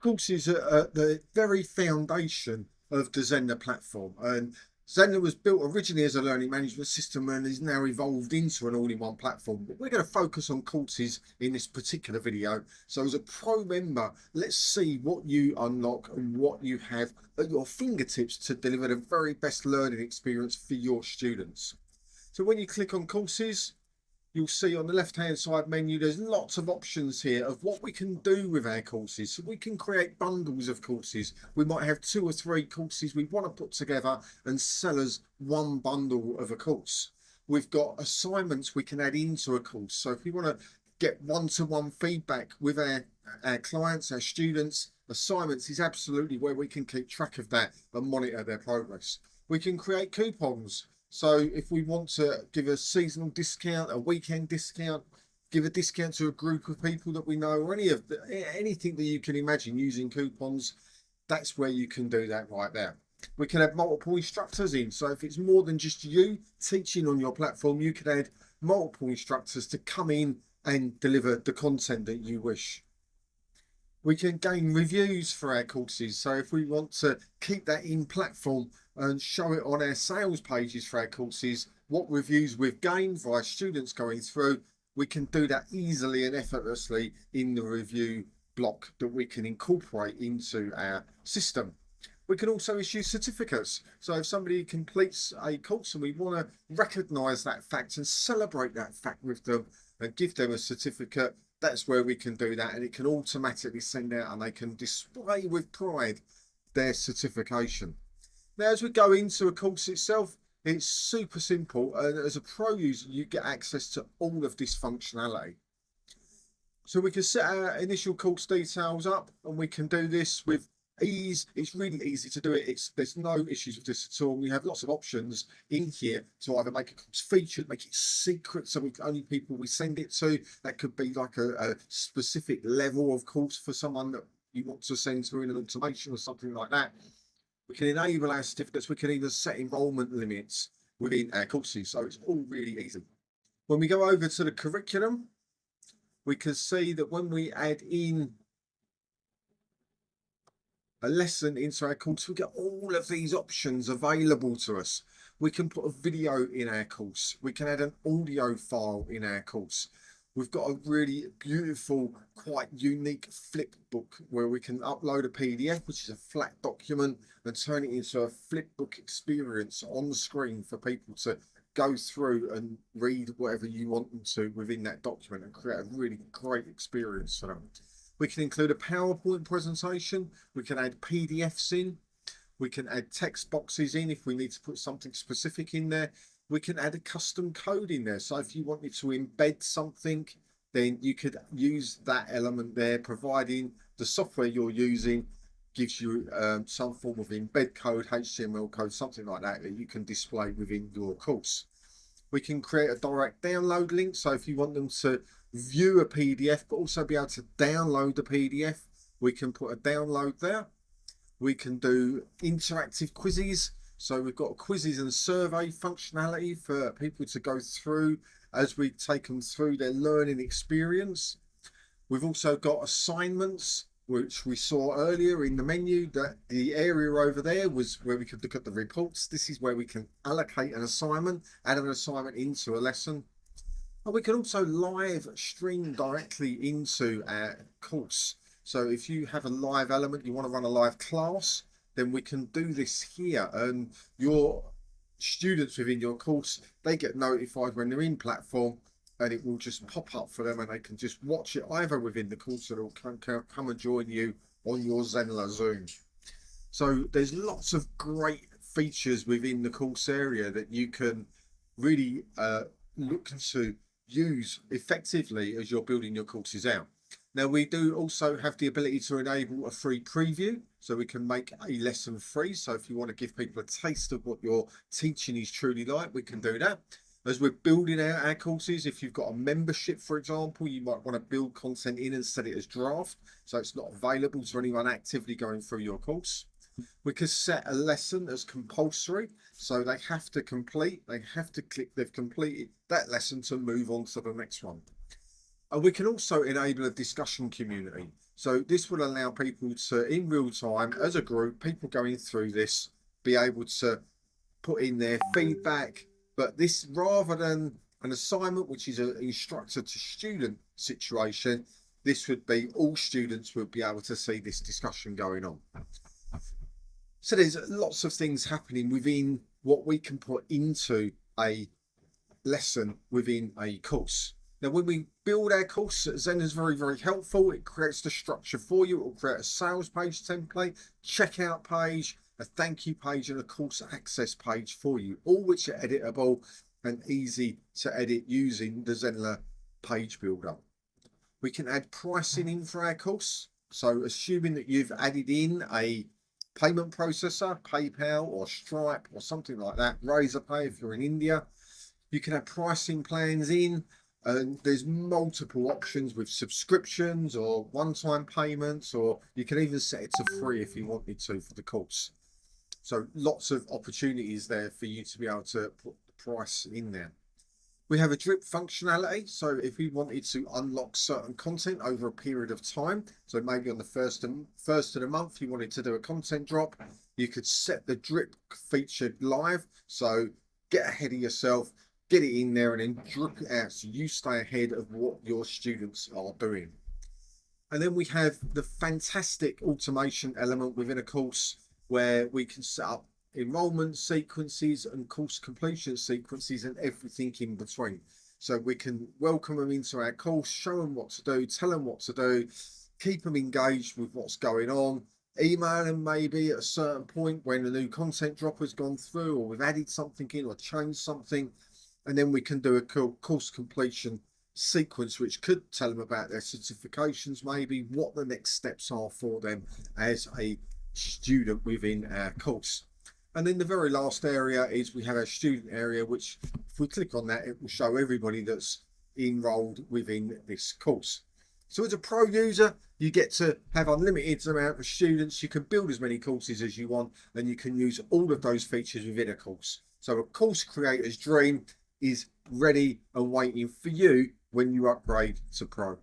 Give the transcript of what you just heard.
Courses are at the very foundation of the Zenler platform. And Zenler was built originally as a learning management system and is now evolved into an all-in-one platform. But we're going to focus on courses in this particular video. So as a pro member, let's see what you unlock and what you have at your fingertips to deliver the very best learning experience for your students. So when you click on courses, you'll see on the left hand side menu there's lots of options here of what we can do with our courses. So we can create bundles of courses. We might have 2 or 3 courses we want to put together and sell as one bundle of a course. We've got assignments we can add into a course. So if we want to get one-to-one feedback with our clients, our students, assignments is absolutely where we can keep track of that and monitor their progress. We can create coupons. So if we want to give a seasonal discount, a weekend discount, give a discount to a group of people that we know, or anything that you can imagine using coupons, that's where you can do that right there. We can have multiple instructors in. So if it's more than just you teaching on your platform, you can add multiple instructors to come in and deliver the content that you wish. We can gain reviews for our courses. So if we want to keep that in platform and show it on our sales pages for our courses, what reviews we've gained via students going through, we can do that easily and effortlessly in the review block that we can incorporate into our system. We can also issue certificates. So if somebody completes a course and we want to recognise that fact and celebrate that fact with them and give them a certificate, that's where we can do that, and it can automatically send out and they can display with pride their certification. Now, as we go into a course itself, it's super simple, and as a pro user, you get access to all of this functionality. So we can set our initial course details up, and we can do this with ease. It's really easy to do it. There's no issues with this at all. We have lots of options in here to either make a course featured, make it secret, so only people we send it to. That could be like a specific level of course for someone that you want to send through in an automation or something like that. We can enable our certificates. We can even set enrollment limits within our courses. So it's all really easy. When we go over to the curriculum, we can see that when we add in a lesson into our course, we get all of these options available to us. We can put a video in our course. We can add an audio file in our course. We've got a really beautiful, quite unique flip book where we can upload a PDF, which is a flat document, and turn it into a flip book experience on the screen for people to go through and read whatever you want them to within that document and create a really great experience for them. We can include a PowerPoint presentation. We can add PDFs in. We can add text boxes in if we need to put something specific in there. We can add a custom code in there. So if you wanted to embed something, then you could use that element there, providing the software you're using gives you some form of embed code, HTML code, something like that you can display within your course. We can create a direct download link. So if you want them to view a PDF, but also be able to download the PDF, we can put a download there. We can do interactive quizzes. So we've got quizzes and survey functionality for people to go through as we take them through their learning experience. We've also got assignments, which we saw earlier in the menu, that the area over there was where we could look at the reports. This is where we can allocate an assignment, add an assignment into a lesson. And we can also live stream directly into our course. So if you have a live element, you want to run a live class, then we can do this here. And your students within your course, they get notified when they're in platform, and it will just pop up for them, and they can just watch it either within the course or they'll come and join you on your Zenler Zoom. So there's lots of great features within the course area that you can really look to use effectively as you're building your courses out. Now, we do also have the ability to enable a free preview, so we can make a lesson free. So if you want to give people a taste of what your teaching is truly like, we can do that. As we're building out our courses, if you've got a membership, for example, you might want to build content in and set it as draft, so it's not available to anyone actively going through your course. We can set a lesson as compulsory, so they have to click they've completed that lesson to move on to the next one. And we can also enable a discussion community. So this will allow people to, in real time, as a group, people going through this, be able to put in their feedback. But this, rather than an assignment, which is an instructor to student situation, this would be all students would be able to see this discussion going on. So there's lots of things happening within what we can put into a lesson within a course. Now, when we build our course, Zenler is very, very helpful. It creates the structure for you. It will create a sales page template, checkout page, a thank you page, and a course access page for you, all which are editable and easy to edit using the Zenler page builder. We can add pricing in for our course. So assuming that you've added in a payment processor, PayPal or Stripe or something like that, Razorpay if you're in India, you can have pricing plans in, and there's multiple options with subscriptions or one-time payments, or you can even set it to free if you wanted to for the course. So lots of opportunities there for you to be able to put the price in there. We have a drip functionality. So if we wanted to unlock certain content over a period of time, so maybe on the first of the month, you wanted to do a content drop, you could set the drip feature live. So get ahead of yourself, get it in there and then drip it out so you stay ahead of what your students are doing. And then we have the fantastic automation element within a course where we can set up enrollment sequences and course completion sequences and everything in between. So we can welcome them into our course, show them what to do, tell them what to do, keep them engaged with what's going on, email them maybe at a certain point when a new content drop has gone through, or we've added something in or changed something. And then we can do a course completion sequence, which could tell them about their certifications, maybe what the next steps are for them as a student within our course. And then the very last area is we have our student area, which if we click on that, it will show everybody that's enrolled within this course. So as a pro user, you get to have unlimited amount of students. You can build as many courses as you want, and you can use all of those features within a course. So a course creator's dream is ready and waiting for you when you upgrade to pro.